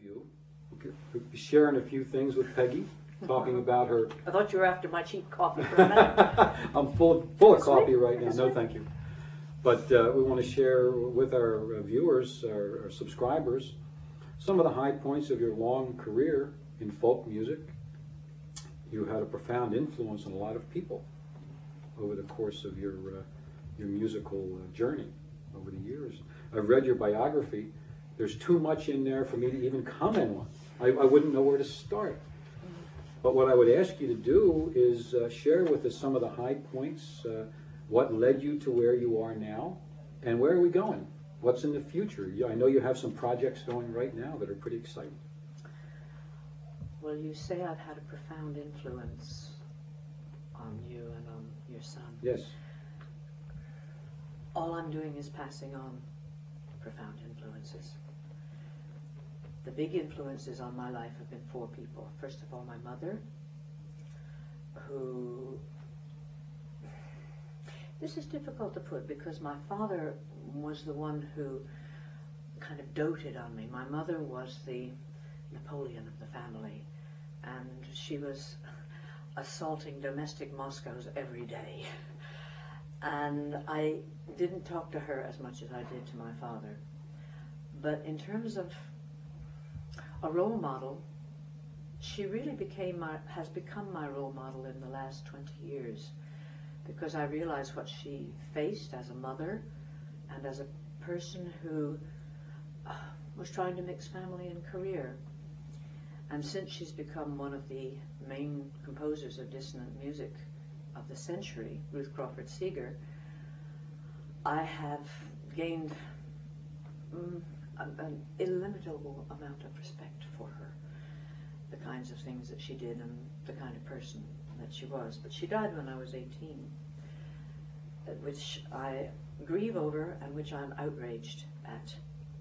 review. We'll be sharing a few things with Peggy, talking about her... I thought you were after my cheap coffee for a minute. I'm full of coffee right now. No, thank you. But we want to share with our viewers, our subscribers, some of the high points of your long career in folk music. You had a profound influence on a lot of people over the course of your musical journey over the years. I've read your biography. There's too much in there for me to even comment on. I wouldn't know where to start. But what I would ask you to do is share with us some of the high points, what led you to where you are now, and where are we going? What's in the future? I know you have some projects going right now that are pretty exciting. Well, you say I've had a profound influence on you and on your son. Yes. All I'm doing is passing on profound influences. The big influences on my life have been four people. First of all, my mother, who... This is difficult to put because my father was the one who kind of doted on me. My mother was the Napoleon of the family, and she was assaulting domestic Moscows every day. And I didn't talk to her as much as I did to my father. But in terms of a role model, she really has become my role model in the last 20 years, because I realized what she faced as a mother and as a person who was trying to mix family and career. And since she's become one of the main composers of dissonant music of the century, Ruth Crawford Seeger, I have gained an illimitable amount of respect for her, the kinds of things that she did and the kind of person that she was. But she died when I was 18, which I grieve over and which I'm outraged at,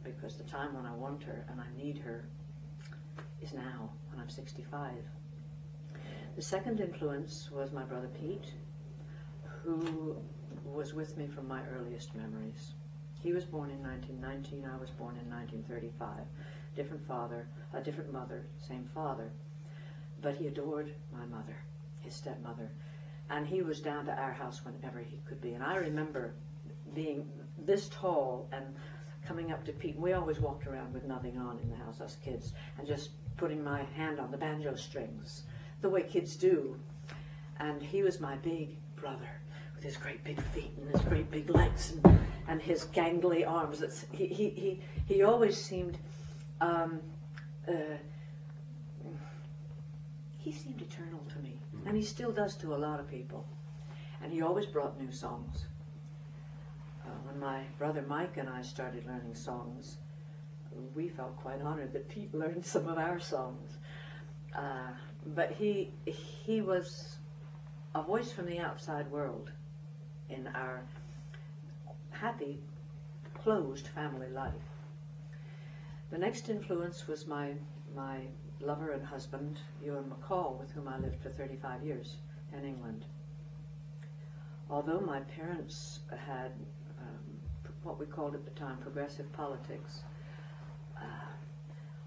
because the time when I want her and I need her is now, when I'm 65. The second influence was my brother Pete, who was with me from my earliest memories. He was born in 1919, I was born in 1935. Different father, a different mother, same father. But he adored my mother, his stepmother, and he was down to our house whenever he could be. And I remember being this tall and coming up to Pete. We always walked around with nothing on in the house, us kids, and just putting my hand on the banjo strings, the way kids do. And he was my big brother, with his great big feet and his great big legs and his gangly arms. He always seemed, he seemed eternal to me, and he still does to a lot of people. And he always brought new songs. When my brother Mike and I started learning songs, we felt quite honored that Pete learned some of our songs. But he was a voice from the outside world in our happy, closed family life. The next influence was my lover and husband, Ewan McCall, with whom I lived for 35 years in England. Although my parents had what we called at the time progressive politics,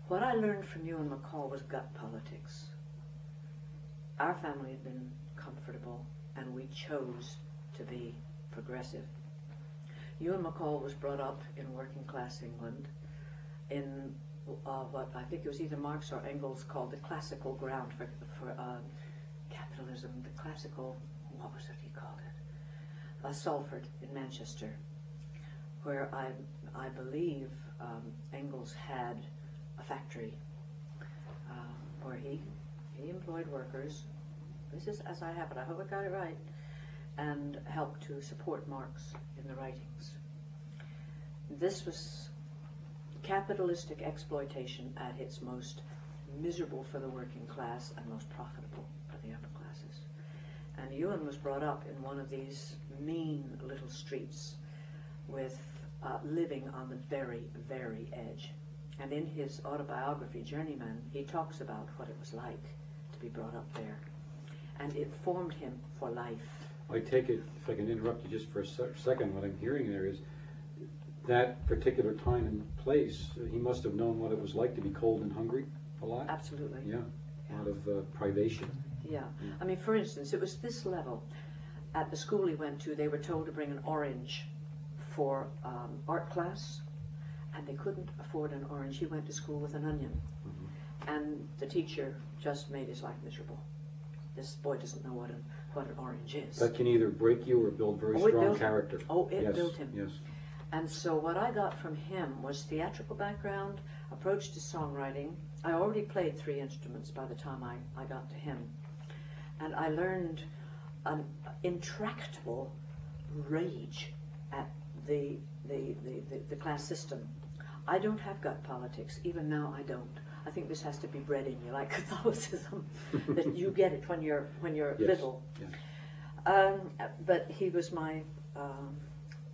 what I learned from Ewan McCall was gut politics. Our family had been comfortable, and we chose to be progressive. Ewan McCall was brought up in working class England in what I think it was either Marx or Engels called the classical ground for capitalism, the classical, what was it he called it? Salford in Manchester, where I believe Engels had a factory where he employed workers. This is as I have it, I hope I got it right, and helped to support Marx in the writings. This was capitalistic exploitation at its most miserable for the working class and most profitable for the upper classes. And Ewan was brought up in one of these mean little streets with living on the very, very edge. And in his autobiography, Journeyman, he talks about what it was like to be brought up there. And it formed him for life. I take it, if I can interrupt you just for a second, what I'm hearing there is that particular time and place, he must have known what it was like to be cold and hungry a lot. Absolutely. Yeah, a lot of privation. Yeah. I mean, for instance, it was this level. At the school he went to, they were told to bring an orange for art class, and they couldn't afford an orange. He went to school with an onion. And the teacher just made his life miserable. This boy doesn't know what an orange is. That can either break you or build very strong character. It built him. Yes. And so what I got from him was theatrical background, approach to songwriting. I already played 3 instruments by the time I got to him. And I learned an intractable rage at the class system. I don't have gut politics. Even now I don't. I think this has to be bred in you, like Catholicism, that you get it when you're Yes. little. Yeah. But he was my,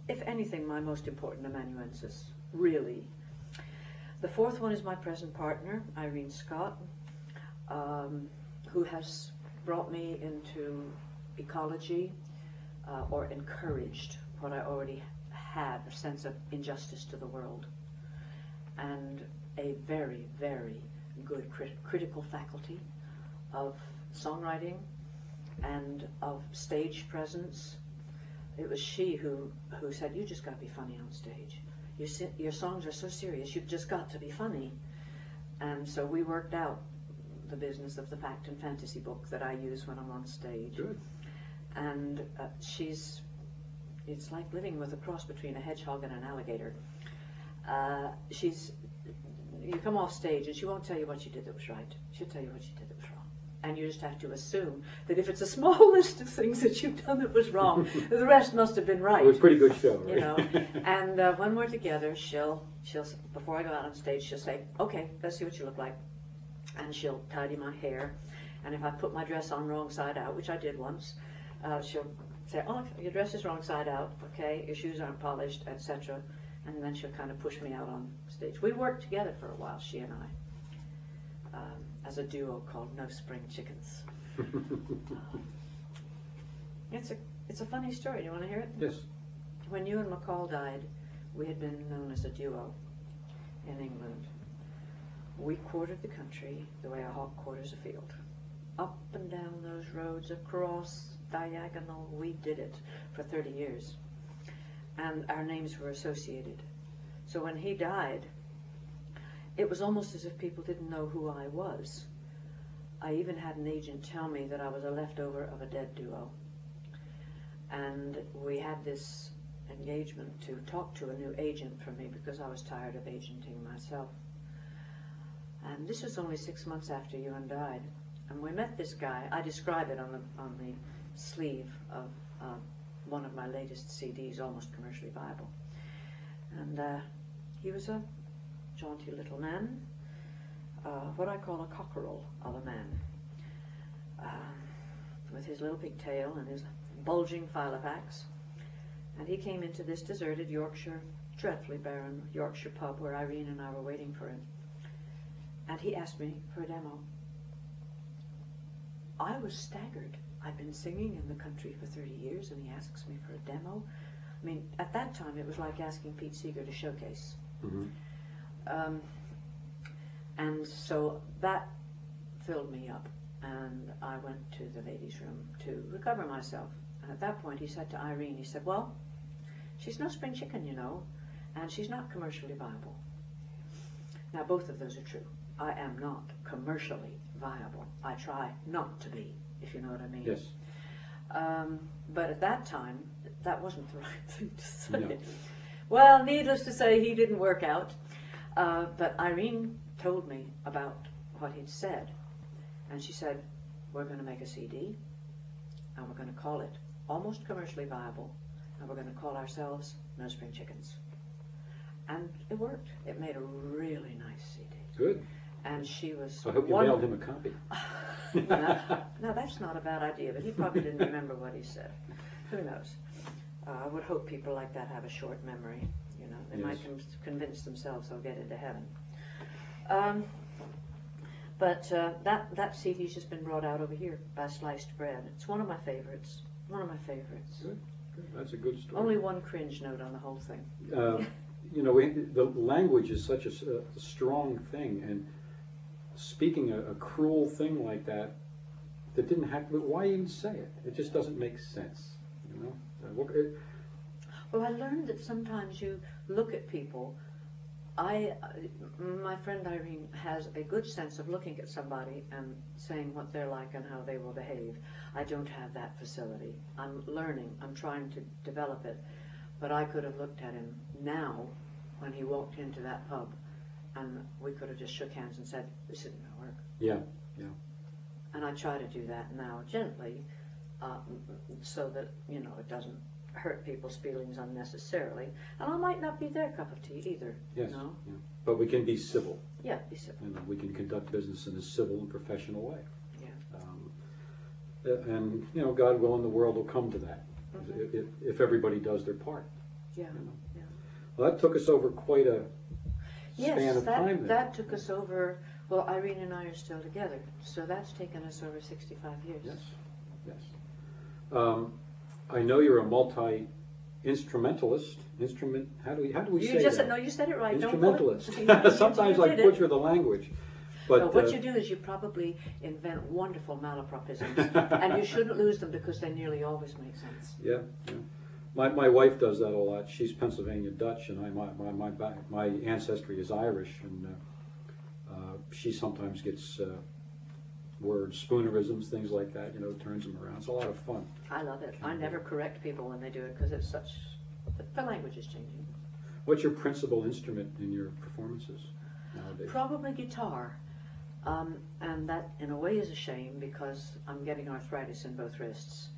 if anything, my most important amanuensis, really. The 4th one is my present partner, Irene Scott, who has brought me into ecology, or encouraged what I already had, a sense of injustice to the world, and a very, very good critical faculty of songwriting and of stage presence. It was she who said, you just got to be funny on stage. Your songs are so serious, you've just got to be funny. And so we worked out the business of the fact and fantasy book that I use when I'm on stage. Good. And it's like living with a cross between a hedgehog and an alligator. You come off stage and she won't tell you what you did that was right. She'll tell you what you did that was wrong. And you just have to assume that if it's a small list of things that you've done that was wrong, the rest must have been right. It was a pretty good show, right? You know. And when we're together, she'll before I go out on stage, she'll say, okay, let's see what you look like. And she'll tidy my hair. And if I put my dress on wrong side out, which I did once, she'll say, oh, your dress is wrong side out, okay, your shoes aren't polished, etc. And then she'll kind of push me out on stage. We worked together for a while, she and I, as a duo called No Spring Chickens. It's a funny story. Do you want to hear it? Yes. When Ewan MacColl died, we had been known as a duo in England. We quartered the country the way a hawk quarters a field. Up and down those roads, across, diagonal, we did it for 30 years. And our names were associated. So when he died, it was almost as if people didn't know who I was. I even had an agent tell me that I was a leftover of a dead duo. And we had this engagement to talk to a new agent for me because I was tired of agenting myself. And this was only 6 months after Ewan died. And we met this guy. I describe it on the sleeve of one of my latest CDs, Almost Commercially Viable. And he was a jaunty little man, what I call a cockerel of a man, with his little pigtail and his bulging filofax. And he came into this deserted Yorkshire, dreadfully barren Yorkshire pub where Irene and I were waiting for him. And he asked me for a demo. I was staggered. I'd been singing in the country for 30 years and he asks me for a demo. I mean, at that time it was like asking Pete Seeger to showcase. Mm-hmm. And so that filled me up and I went to the ladies' room to recover myself. And at that point he said to Irene, he said, well, she's no spring chicken, you know, and she's not commercially viable. Now both of those are true. I am not commercially viable. I try not to be, if you know what I mean. Yes. But at that time, that wasn't the right thing to say. No. Well, needless to say, he didn't work out. But Irene told me about what he'd said. And she said, we're going to make a CD, and we're going to call it Almost Commercially Viable, and we're going to call ourselves No Spring Chickens. And it worked. It made a really nice CD. Good. And she was... I hope you mailed him a copy. No, that's not a bad idea, but he probably didn't remember what he said. Who knows? I would hope people like that have a short memory. You know, they might convince themselves they'll get into heaven. But that CD's just been brought out over here by Sliced Bread. It's one of my favorites. One of my favorites. Good. Good. That's a good story. Only one cringe note on the whole thing. you know, the language is such a strong thing, and speaking a cruel thing like that didn't have to, why even say it? It just doesn't make sense, you know? Well, I learned that sometimes you look at people. My friend Irene has a good sense of looking at somebody and saying what they're like and how they will behave. I don't have that facility. I'm learning. I'm trying to develop it. But I could have looked at him now when he walked into that pub, and we could have just shook hands and said, this isn't going to work. Yeah, yeah. And I try to do that now gently, so that, you know, it doesn't hurt people's feelings unnecessarily. And I might not be their cup of tea either. Yes, You know? yeah. But we can be civil. Yeah, be civil. And we can conduct business in a civil and professional way. Yeah. And, you know, God willing, the world will come to that, if everybody does their part. Yeah, You know? yeah. Well, that took us over quite a span of time then. That took us over, well, Irene and I are still together, so that's taken us over 65 years. Yes, yes. I know you're a multi-instrumentalist. How do we say that? No, you said it right. Instrumentalist. Don't Sometimes I butcher the language. But no, what you do is you probably invent wonderful malapropisms, and you shouldn't lose them because they nearly always make sense. Yeah, yeah. My wife does that a lot. She's Pennsylvania Dutch, and my ancestry is Irish, and she sometimes gets words, spoonerisms, things like that. You know, turns them around. It's a lot of fun. I love it. I never correct people when they do it because it's such. The language is changing. What's your principal instrument in your performances nowadays? Probably guitar. And that, in a way, is a shame because I'm getting arthritis in both wrists,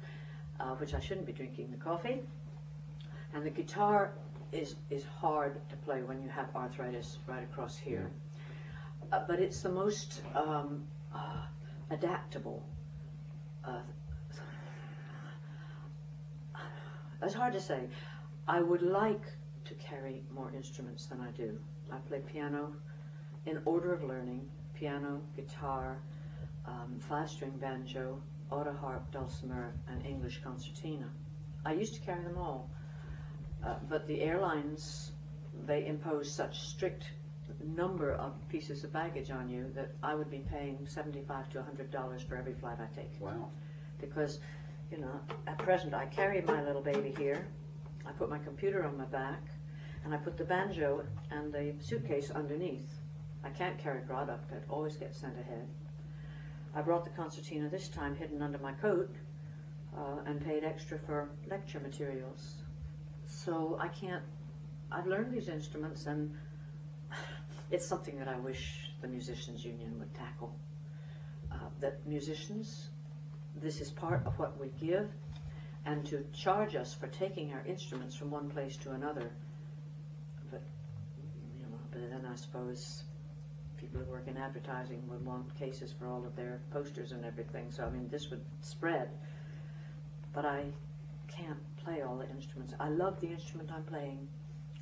which I shouldn't be drinking the coffee. And the guitar is hard to play when you have arthritis right across here. But it's the most adaptable. It's hard to say. I would like to carry more instruments than I do. I play piano in order of learning. Piano, guitar, 5-string banjo, autoharp, dulcimer, and English concertina. I used to carry them all, but the airlines, they impose such strict number of pieces of baggage on you that I would be paying $75 to $100 for every flight I take. Wow. Because, you know, at present I carry my little baby here, I put my computer on my back, and I put the banjo and the suitcase underneath. I can't carry product, it always gets sent ahead. I brought the concertina this time hidden under my coat and paid extra for lecture materials. So I've learned these instruments, and it's something that I wish the Musicians Union would tackle. That musicians, this is part of what we give, and to charge us for taking our instruments from one place to another. But, you know, but then I suppose people who work in advertising would want cases for all of their posters and everything. So, I mean, this would spread. But I can't play all the instruments. I love the instrument I'm playing.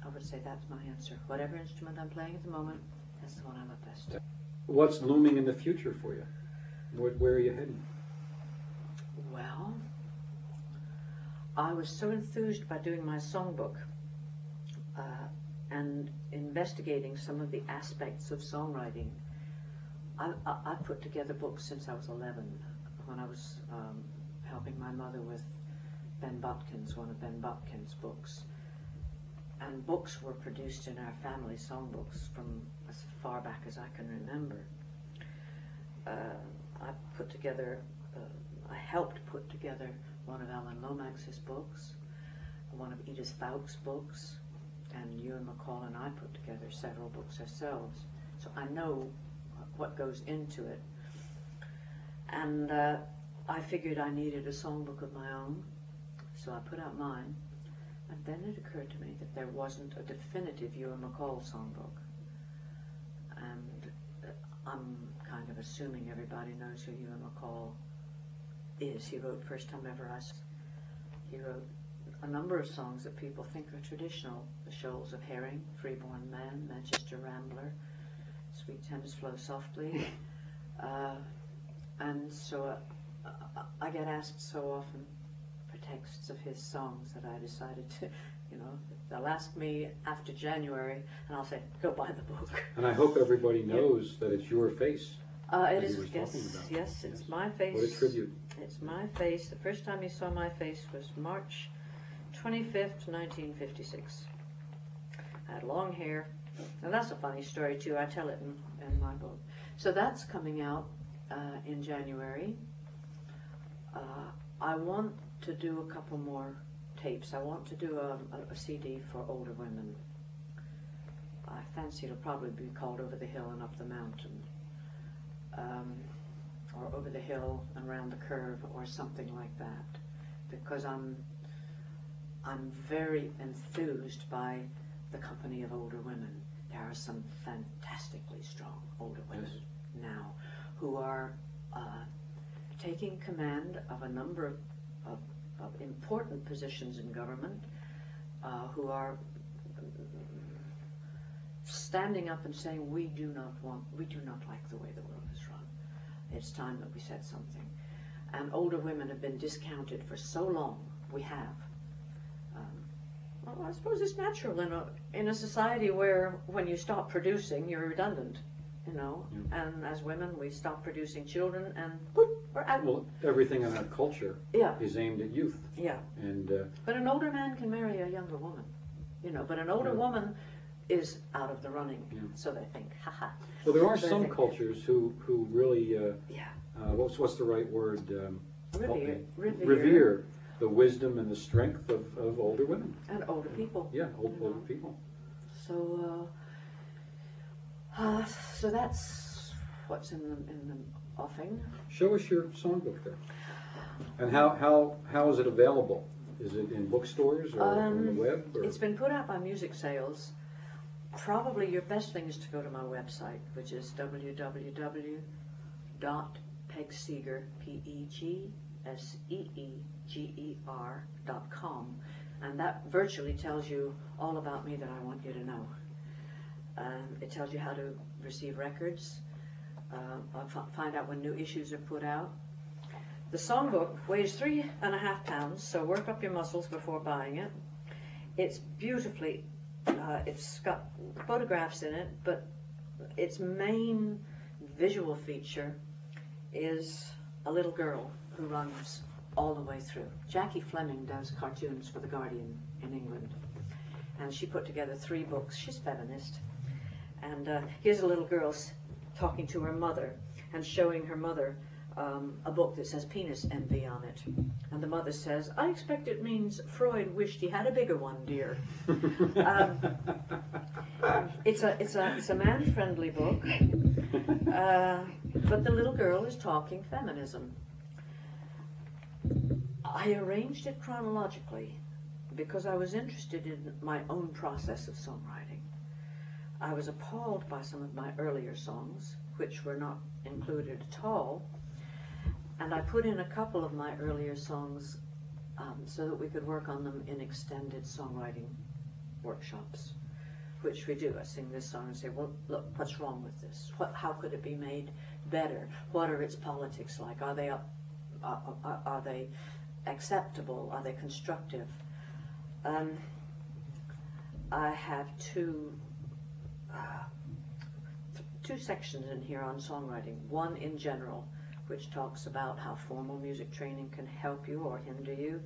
I would say that's my answer. Whatever instrument I'm playing at the moment, that's the one I love best. What's looming in the future for you? Where are you heading? Well, I was so enthused by doing my songbook and investigating some of the aspects of songwriting. I've put together books since I was 11, when I was helping my mother with Ben Botkin's, one of Ben Botkin's books. And books were produced in our family, songbooks, from as far back as I can remember. I helped put together one of Alan Lomax's books, one of Edith Fowkes' books, and Ewan McCall and I put together several books ourselves. So I know what goes into it. And I figured I needed a songbook of my own, so I put out mine. And then it occurred to me that there wasn't a definitive Ewan McCall songbook. And I'm kind of assuming everybody knows who Ewan McCall is. He wrote First Time Ever I. He wrote a number of songs that people think are traditional. The Shoals of Herring, Freeborn Man, Manchester Rambler, Sweet Thames Flow Softly. And so I get asked so often for texts of his songs that I decided to You know, they'll ask me after January, and I'll say, go buy the book. And I hope everybody knows that it's your face. It he is, was yes, talking about. yes, it's Yes. my face. What a tribute. It's my face. The first time you saw my face was March 25th, 1956. I had long hair. And that's a funny story, too. I tell it in my book. So that's coming out in January. I want to do a couple more tapes. I want to do a CD for older women. I fancy it'll probably be called Over the Hill and Up the Mountain. Or Over the Hill and Round the Curve, or something like that, because I'm very enthused by the company of older women. There are some fantastically strong older women now who are taking command of a number of important positions in government, who are standing up and saying, we do not like the way the world is run. It's time that we said something. And older women have been discounted for so long. We have. Well, I suppose it's natural in a society where when you stop producing, you're redundant, you know. Yeah. And as women, we stop producing children, and whoop, we're out. Well, everything in our culture is aimed at youth. Yeah. And but an older man can marry a younger woman, you know. But an older woman is out of the running, so they think, haha. Well, there are some cultures who really, what's the right word? Revere the wisdom and the strength of older women. And older people. Yeah, older people. So, so that's what's in the offing. Show us your songbook there. And how is it available? Is it in bookstores or on the web? Or? It's been put out by Music Sales. Probably your best thing is to go to my website, which is www.pegseeger, PEGSEEGER.com, and that virtually tells you all about me that I want you to know. It tells you how to receive records, find out when new issues are put out. The songbook weighs 3.5 pounds, so work up your muscles before buying it. It's beautifully, it's got photographs in it, but its main visual feature is a little girl who runs all the way through. Jackie Fleming does cartoons for The Guardian in England, and she put together 3 books. She's feminist, and here's a little girl talking to her mother and showing her mother a book that says penis envy on it, and the mother says, I expect it means Freud wished he had a bigger one, dear. It's a man-friendly book, but the little girl is talking feminism. I arranged it chronologically because I was interested in my own process of songwriting. I was appalled by some of my earlier songs, which were not included at all, and I put in a couple of my earlier songs so that we could work on them in extended songwriting workshops, which we do. I sing this song and say, well, look, what's wrong with this? How could it be made better? What are its politics like? Are they acceptable? Are they constructive? I have two sections in here on songwriting. One in general, which talks about how formal music training can help you or hinder you,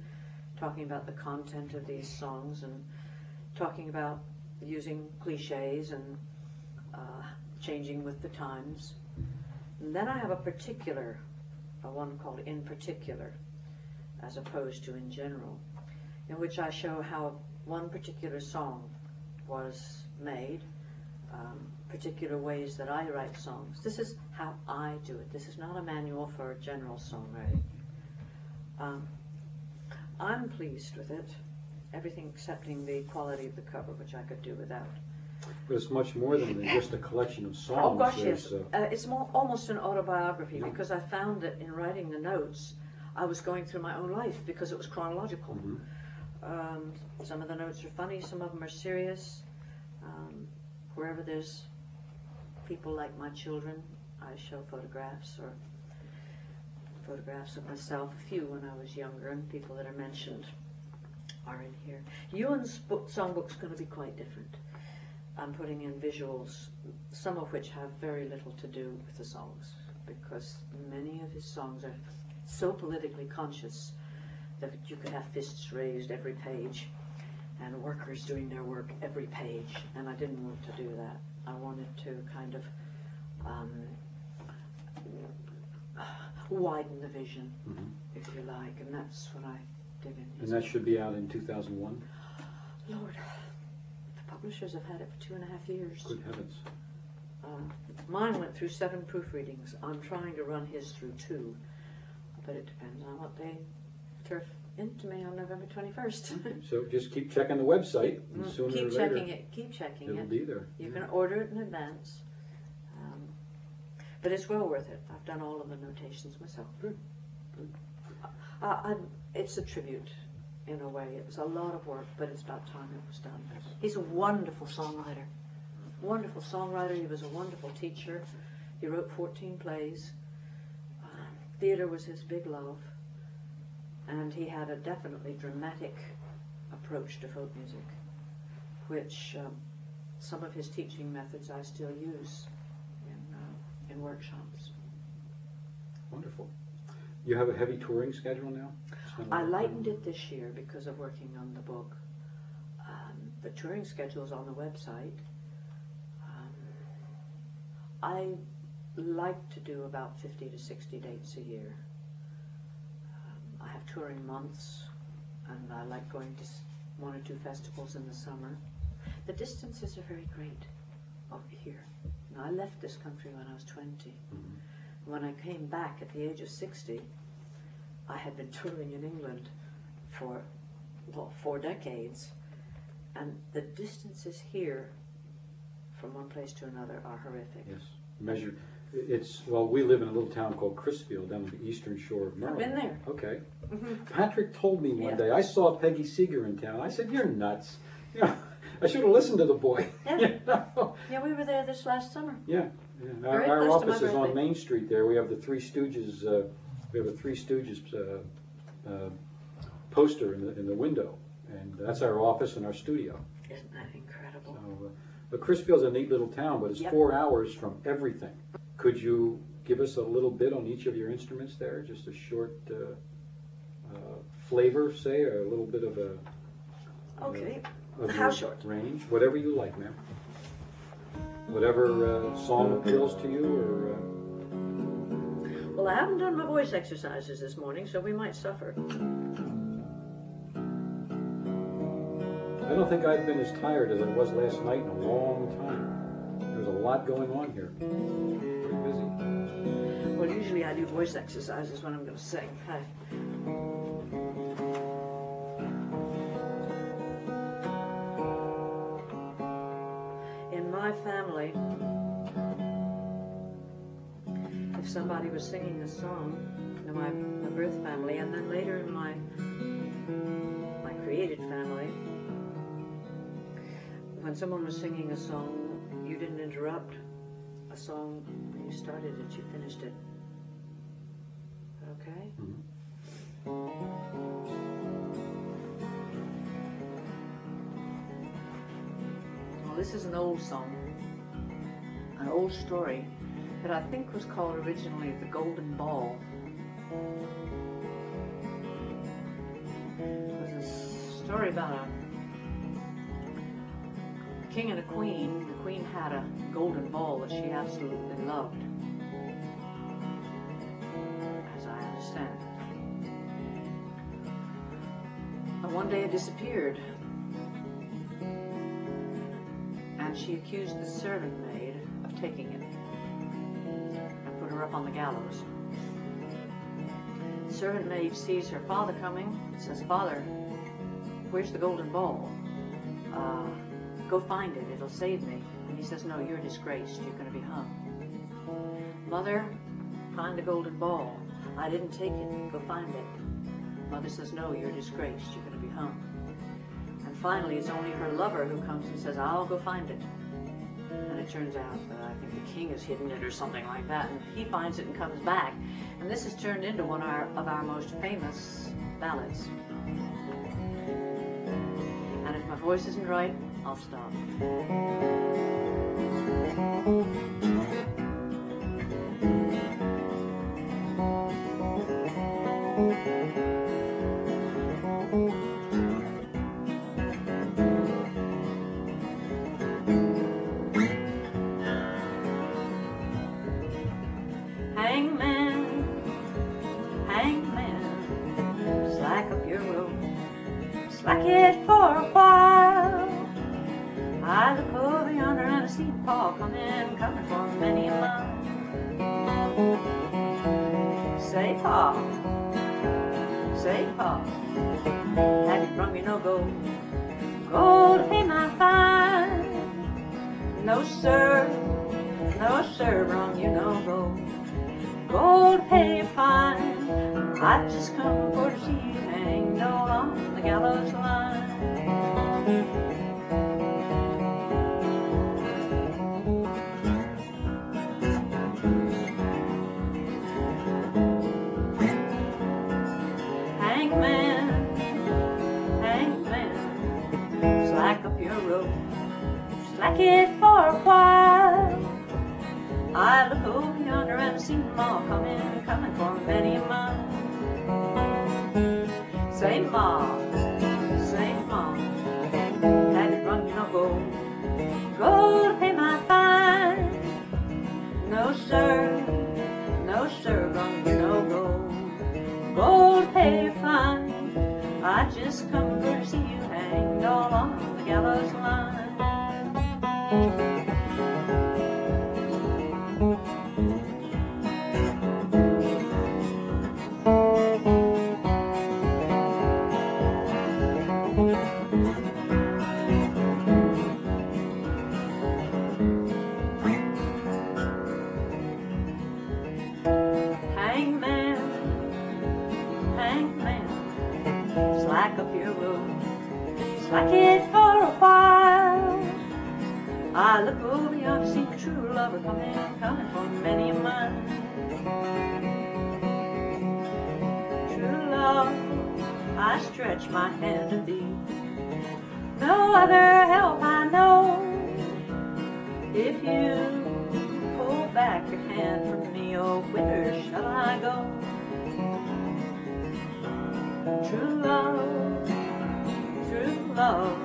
talking about the content of these songs, and talking about using cliches and changing with the times. And then I have a one called In Particular, as opposed to In General, in which I show how one particular song was made, particular ways that I write songs. This is how I do it. This is not a manual for general songwriting. I'm pleased with it, everything excepting the quality of the cover, which I could do without. But it's much more than just a collection of songs. Oh gosh, yes. It's almost an autobiography, because I found that in writing the notes, I was going through my own life because it was chronological. Mm-hmm. Some of the notes are funny, some of them are serious. Wherever there's people like my children, I show photographs, or photographs of myself, a few when I was younger, and people that are mentioned. are in here. Ewan's songbook's going to be quite different. I'm putting in visuals, some of which have very little to do with the songs, because many of his songs are so politically conscious that you could have fists raised every page and workers doing their work every page, and I didn't want to do that. I wanted to kind of widen the vision, if you like, and that's what I did in his And that should be out in 2001? Lord, the publishers have had it for 2.5 years. Good heavens. Mine went through 7 proofreadings. I'm trying to run his through 2, but it depends on what they turf into me on November 21st. So just keep checking the website, and sooner Keep or later checking it. Keep checking it'll it. be there. You can order it in advance, but it's well worth it. I've done all of the notations myself. Good. It's a tribute, in a way. It was a lot of work, but it's about time it was done. He's a wonderful songwriter. Wonderful songwriter. He was a wonderful teacher. He wrote 14 plays. Theater was his big love. And he had a definitely dramatic approach to folk music, which some of his teaching methods I still use in workshops. Wonderful. You have a heavy touring schedule now? I lightened it this year because of working on the book. The touring schedule's on the website. I like to do about 50 to 60 dates a year. I have touring months, and I like going to 1 or 2 festivals in the summer. The distances are very great over here. Now, I left this country when I was 20. When I came back at the age of 60, I had been touring in England for, well, 4 decades, and the distances here from one place to another are horrific. Yes, measured. Well, we live in a little town called Chrisfield on the eastern shore of Maryland. I've been there. Okay. Patrick told me one day, I saw Peggy Seeger in town. I said, you're nuts. You know, I should have listened to the boy. Yeah. You know? Yeah, we were there this last summer. Yeah. Very Our close to my office is on birthday. Main Street there. We have the Three Stooges. We have a Three Stooges poster in the window, and that's our office and our studio. Isn't that incredible? So, but Chrisfield's a neat little town, but it's 4 hours from everything. Could you give us a little bit on each of your instruments there? Just a short flavor, say, or a little bit of a Okay. of How your short? range, whatever you like, ma'am. Whatever song appeals to you, or Well, I haven't done my voice exercises this morning, so we might suffer. I don't think I've been as tired as I was last night in a long time. There's a lot going on here. Pretty busy. Well, usually I do voice exercises when I'm going to sing. Hi. In my family, if somebody was singing a song, in my birth family, and then later in my created family, when someone was singing a song, you didn't interrupt a song when you started it, you finished it. Okay? Well, this is an old song, an old story that I think was called originally The Golden Ball. It was a story about a king and a queen. The queen had a golden ball that she absolutely loved, as I understand it. And one day it disappeared, and she accused the servant maid of taking it and put her up on the gallows. The servant maid sees her father coming and says, "Father, where's the golden ball? Go find it, it'll save me." And he says, "No, you're disgraced, you're going to be hung." "Mother, find the golden ball. I didn't take it, go find it." Mother says, "No, you're disgraced, you're going to be hung." And finally, it's only her lover who comes and says, "I'll go find it." And it turns out that I think the king has hidden it or something like that, and he finds it and comes back. And this has turned into one of our most famous ballads. voice isn't right, I'll stop. Hangman, hangman, slack up your rope, slack it for a while. I look over yonder and I see Paul coming for many a mile. Say, Paul, have you brought me no gold? Gold to pay my fine. No, sir, brung you no gold. Gold to pay your fine. I just come for to see you hanged all on the gallows line. Hangman, slack up your rope, slack it for a while. I look over yonder and see them all coming for many a mile. Say, Ma, have you brought me no gold? Gold to pay my fine. No, sir, brought me no gold. Gold to pay your fine. I just come for to see you hanged all on the gallows line. Hangman, slack up your rope, slack it for a while. I look over yonder, see the true lover coming for many a mile. True love, I stretch my hand to thee. No other help I know. If you pull back your hand from me, oh, whither shall I go? True love,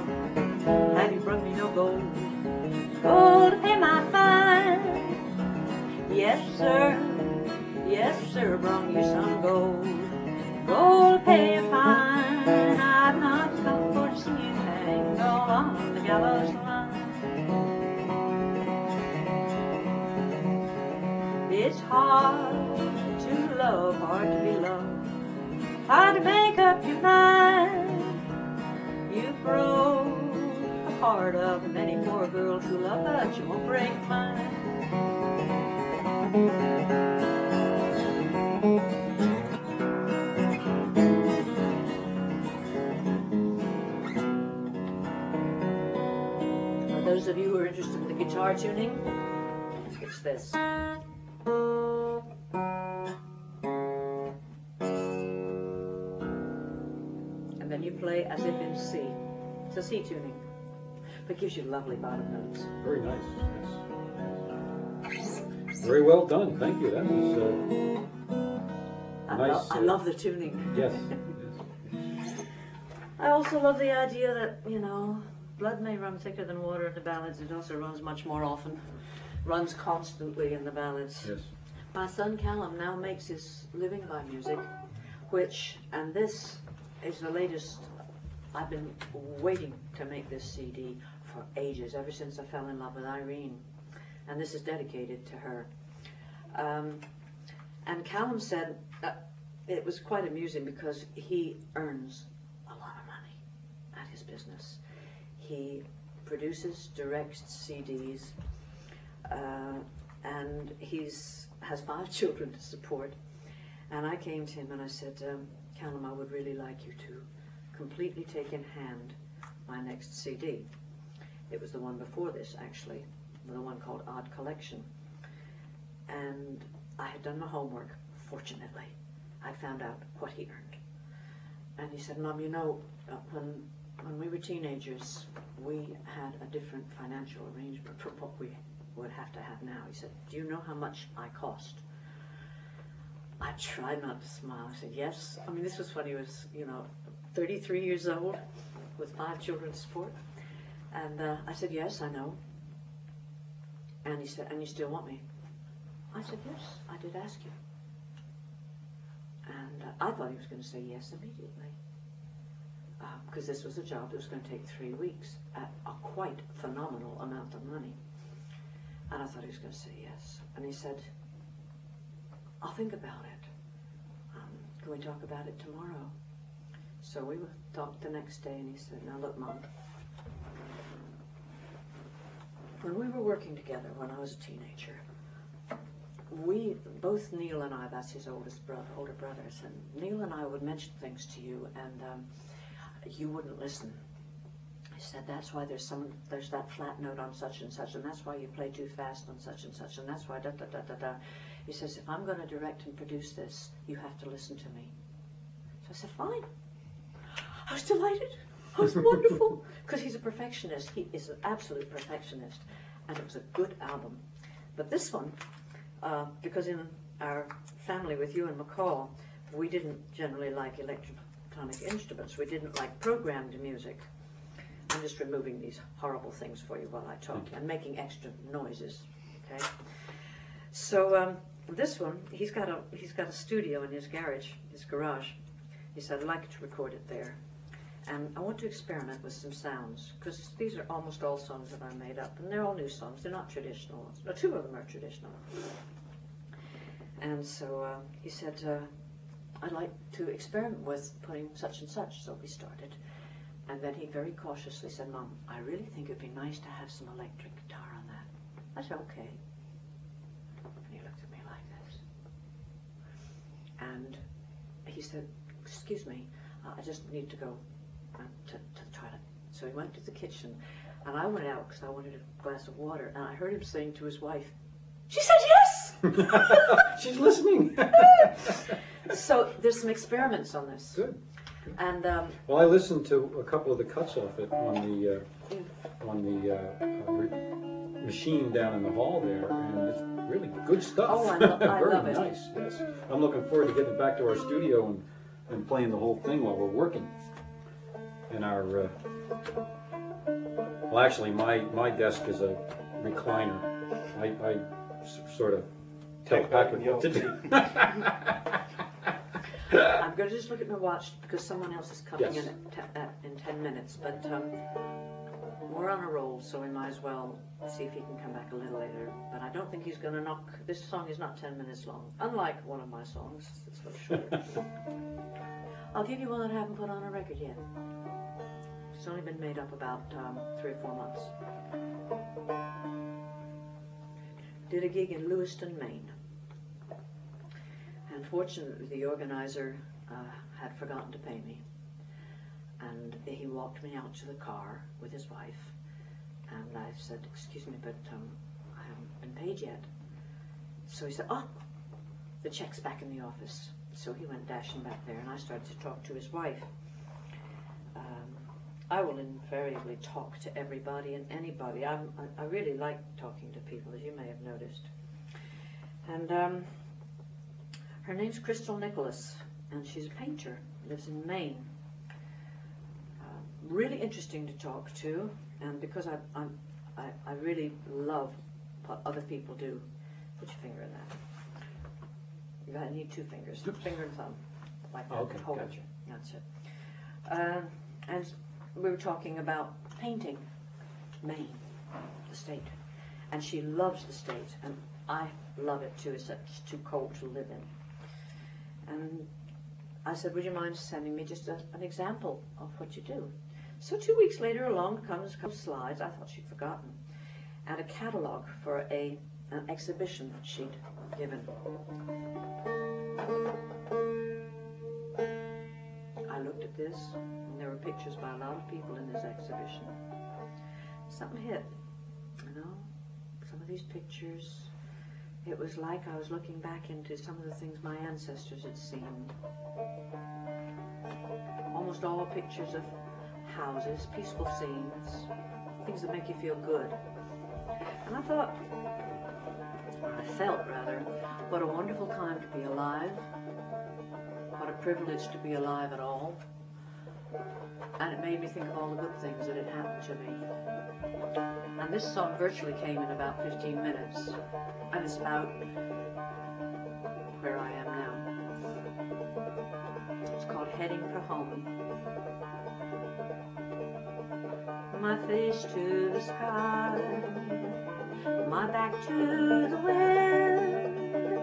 have you brought me no gold? Gold to pay my fine. Yes, sir, brought you some gold. Gold to pay your fine. I've not come for to see you hanged all on the gallows line. It's hard to love, hard to be loved, hard to make up your mind. You broke the heart of many poor girls who love, but you won't break mine. For those of you who are interested in the guitar tuning, it's this. And then you play as if in C. It's a C tuning, but gives you lovely bottom notes. Very nice. Yes. Very well done. Thank you. That was nice. I love the tuning. Yes. I also love the idea that, blood may run thicker than water in the ballads. It also runs much more often, runs constantly in the ballads. Yes. My son Callum now makes his living by music, and this is the latest. I've been waiting to make this CD for ages, ever since I fell in love with Irene, and this is dedicated to her. And Callum said it was quite amusing because he earns a lot of money at his business. He produces, directs CDs, and has 5 children to support. And I came to him and I said, Callum, I would really like you to completely take in hand my next CD. It was the one before this, actually, the one called Odd Collection. And I had done my homework, fortunately. I found out what he earned. And he said, Mom, when when we were teenagers, we had a different financial arrangement from what we would have to have now. He said, do you know how much I cost? I tried not to smile. I said, yes. I mean, this was when he was, 33 years old with 5 children to support. And I said, yes, I know. And he said, and you still want me? I said, yes, I did ask you. And I thought he was going to say yes immediately. Because this was a job that was going to take 3 weeks at a quite phenomenal amount of money. And I thought he was going to say yes. And he said, I'll think about it. Can we talk about it tomorrow? So we talked the next day, and he said, now look, Mom, when we were working together when I was a teenager, both Neil and I, that's his older brothers, and Neil and I would mention things to you, and you wouldn't listen. He said, that's why there's that flat note on such and such, and that's why you play too fast on such and such, and that's why da-da-da-da-da. He says, if I'm going to direct and produce this, you have to listen to me. So I said, fine. I was delighted. I was wonderful. Because he's a perfectionist. He is an absolute perfectionist. And it was a good album. But this one, because in our family with you and McCall, we didn't generally like electronic instruments. We didn't like programmed music. I'm just removing these horrible things for you while I talk and making extra noises. Okay. So this one, he's got a studio in his garage. He said, I'd like to record it there. And I want to experiment with some sounds, because these are almost all songs that I made up, and they're all new songs. They're not traditional. 2 of them are traditional. And so he said, I'd like to experiment with putting such and such. So we started. And then he very cautiously said, Mom, I really think it'd be nice to have some electric guitar on that. I said, okay. And he looked at me like this. And he said, excuse me, I just need to go to the toilet. So he went to the kitchen, and I went out because I wanted a glass of water, and I heard him saying to his wife, she said yes! She's listening. So there's some experiments on this. Good. And well, I listened to a couple of the cuts off it on the machine down in the hall there, and it's really good stuff. Oh, I Very love it. nice. Yes, I'm looking forward to getting back to our studio and playing the whole thing while we're working. In our well, actually, my desk is a recliner. I sort of tell Patrick what to do. I'm going to just look at my watch because someone else is coming Yes. in 10 minutes. But we're on a roll, so we might as well see if he can come back a little later. But I don't think he's going to knock. This song is not 10 minutes long, unlike one of my songs. It's much shorter. I'll give you one that I haven't put on a record yet. It's only been made up about 3 or 4 months. Did a gig in Lewiston, Maine. Unfortunately, the organizer had forgotten to pay me. And he walked me out to the car with his wife. And I said, excuse me, but I haven't been paid yet. So he said, oh, the check's back in the office. So he went dashing back there, and I started to talk to his wife. I will invariably talk to everybody and anybody. I really like talking to people, as you may have noticed. And her name's Crystal Nicholas, and she's a painter, lives in Maine. Really interesting to talk to, and because I really love what other people do. Put your finger in that. You need 2 fingers, finger and thumb, like that. Okay, Hold gotcha. it. That's it. And we were talking about painting Maine, the state, and she loves the state, and I love it too. It's too cold to live in. And I said, would you mind sending me just an example of what you do? So 2 weeks later, along comes a couple slides. I thought she'd forgotten, and a catalog for an exhibition that she'd given. I looked at this, and there were pictures by a lot of people in this exhibition. Something hit, some of these pictures. It was like I was looking back into some of the things my ancestors had seen. Almost all pictures of houses, peaceful scenes, things that make you feel good. And I thought, or I felt rather, what a wonderful time to be alive, what a privilege to be alive at all. And it made me think of all the good things that had happened to me. And this song virtually came in about 15 minutes, and it's about where I am now. It's called Heading for Home. My face to the sky, my back to the wind.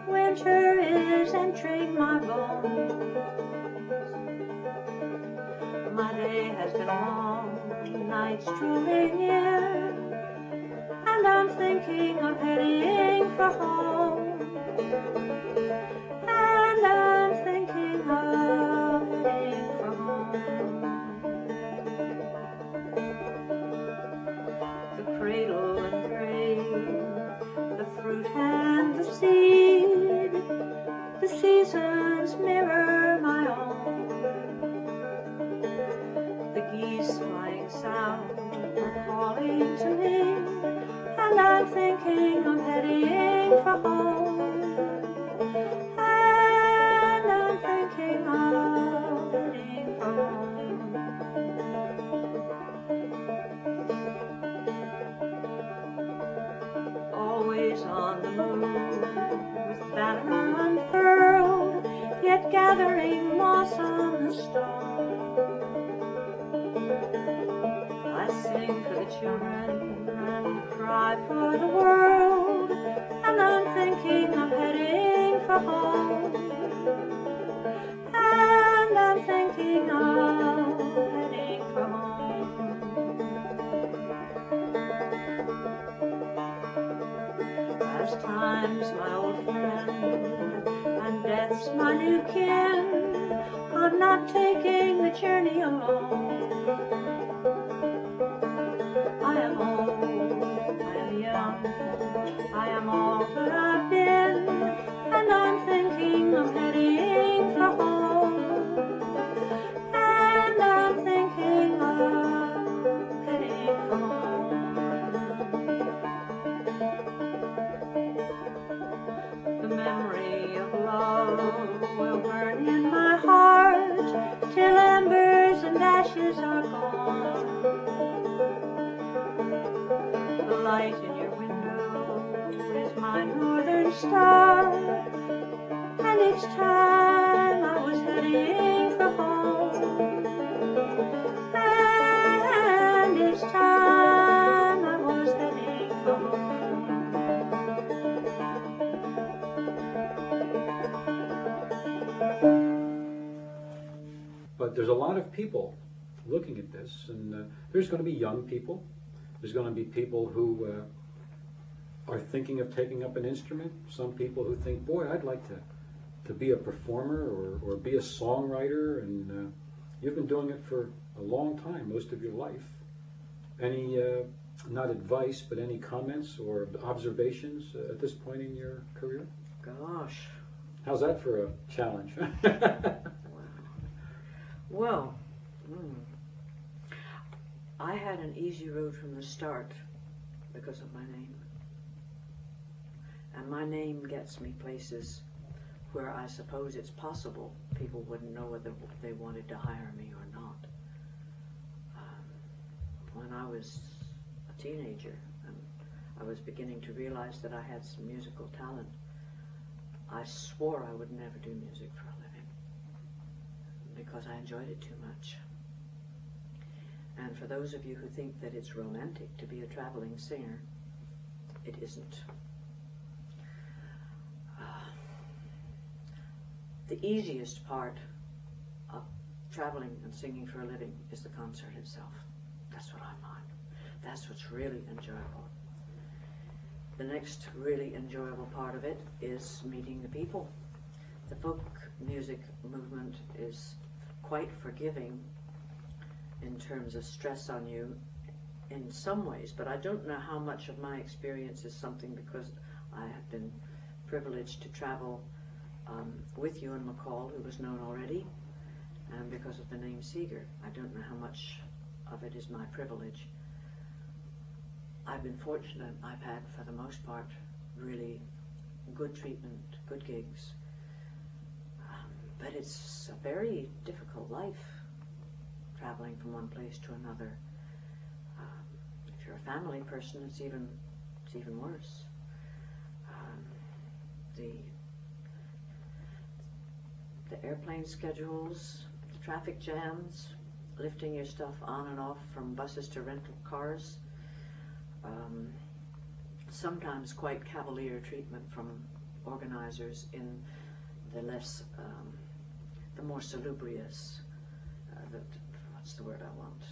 Winter is entering my bones. My day has been long, nights drawing in, and I'm thinking of heading for home. And I'm thinking of heading for home. The cradle and grain, the fruit and the seed, the seasons mirror my own. The geese flying south are calling to me, and I'm thinking of heading for home. And I'm thinking of heading for home. Always on the move, with banner unfurled, yet gathering moss on the stone. I sing for the children and cry for the world, and I'm thinking of heading for home. And I'm thinking of heading for home. As time's my old friend and death's my new kin, I'm not taking the journey alone. I am old, I am young, I am all that I've been, and I'm thinking of heading for home. And I'm thinking of heading for home. The memory of love will burn in my heart till embers and ashes are gone. The light in your window is my northern star, and each time I was heading for home. And each time I was heading for home. But there's a lot of people looking at this, and there's going to be young people. There's going to be people who are thinking of taking up an instrument. Some people who think, boy, I'd like to be a performer or be a songwriter, and you've been doing it for a long time, most of your life. Any, not advice, but any comments or observations at this point in your career? Gosh. How's that for a challenge? Well, I had an easy road from the start because of my name. And my name gets me places where I suppose it's possible people wouldn't know whether they wanted to hire me or not. When I was a teenager and I was beginning to realize that I had some musical talent, I swore I would never do music for a living because I enjoyed it too much. And for those of you who think that it's romantic to be a traveling singer, it isn't. The easiest part of traveling and singing for a living is the concert itself. That's what I find. That's what's really enjoyable. The next really enjoyable part of it is meeting the people. The folk music movement is quite forgiving in terms of stress on you in some ways, but I don't know how much of my experience is something because I have been privileged to travel with Ewan McCall, who was known already, and because of the name Seeger. I don't know how much of it is my privilege. I've been fortunate. I've had, for the most part, really good treatment, good gigs. But it's a very difficult life, traveling from one place to another. If you're a family person, it's even worse. The airplane schedules, the traffic jams, lifting your stuff on and off from buses to rental cars. Sometimes quite cavalier treatment from organizers in the less, the more salubrious, what's the word I want?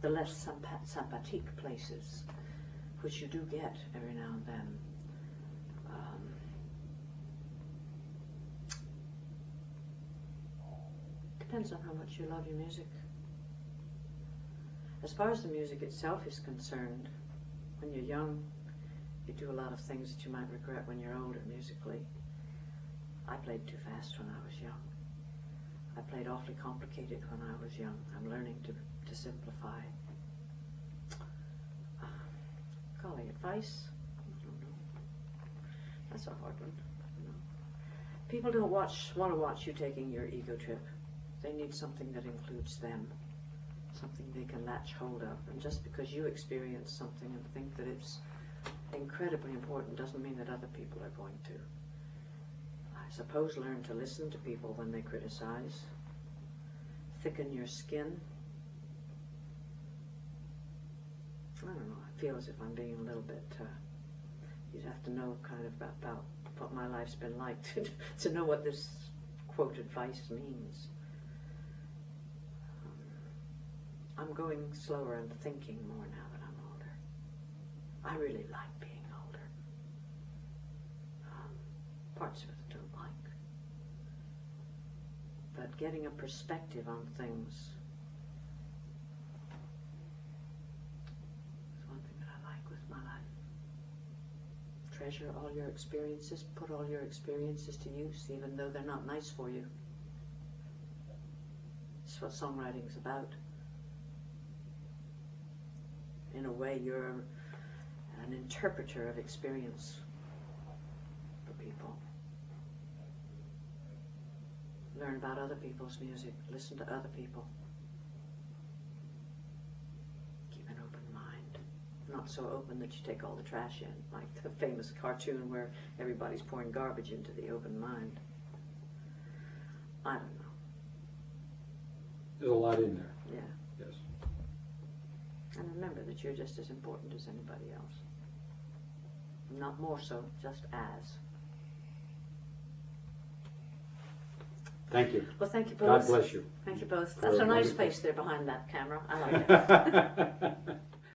The less sympathique places, which you do get every now and then. Depends on how much you love your music. As far as the music itself is concerned, when you're young, you do a lot of things that you might regret when you're older musically. I played too fast when I was young. I played awfully complicated when I was young. I'm learning to simplify. Golly, advice? I don't know. That's a hard one. You know. People don't want to watch you taking your ego trip. They need something that includes them, something they can latch hold of. And just because you experience something and think that it's incredibly important doesn't mean that other people are going to. I suppose learn to listen to people when they criticize. Thicken your skin. I don't know, I feel as if I'm being a little bit, you'd have to know kind of about what my life's been like to know what this quote advice means. I'm going slower and thinking more now that I'm older. I really like being older. Parts of it I don't like. But getting a perspective on things is one thing that I like with my life. Treasure all your experiences, put all your experiences to use, even though they're not nice for you. It's what songwriting's about. In a way, you're an interpreter of experience for people. Learn about other people's music. Listen to other people. Keep an open mind. Not so open that you take all the trash in, like the famous cartoon where everybody's pouring garbage into the open mind. I don't know. There's a lot in there. Yeah. Yes. And remember that you're just as important as anybody else. Not more so, just as. Thank you. Well, thank you both. God bless you. Thank you both. For That's a nice wonderful- face there behind that camera. I like it.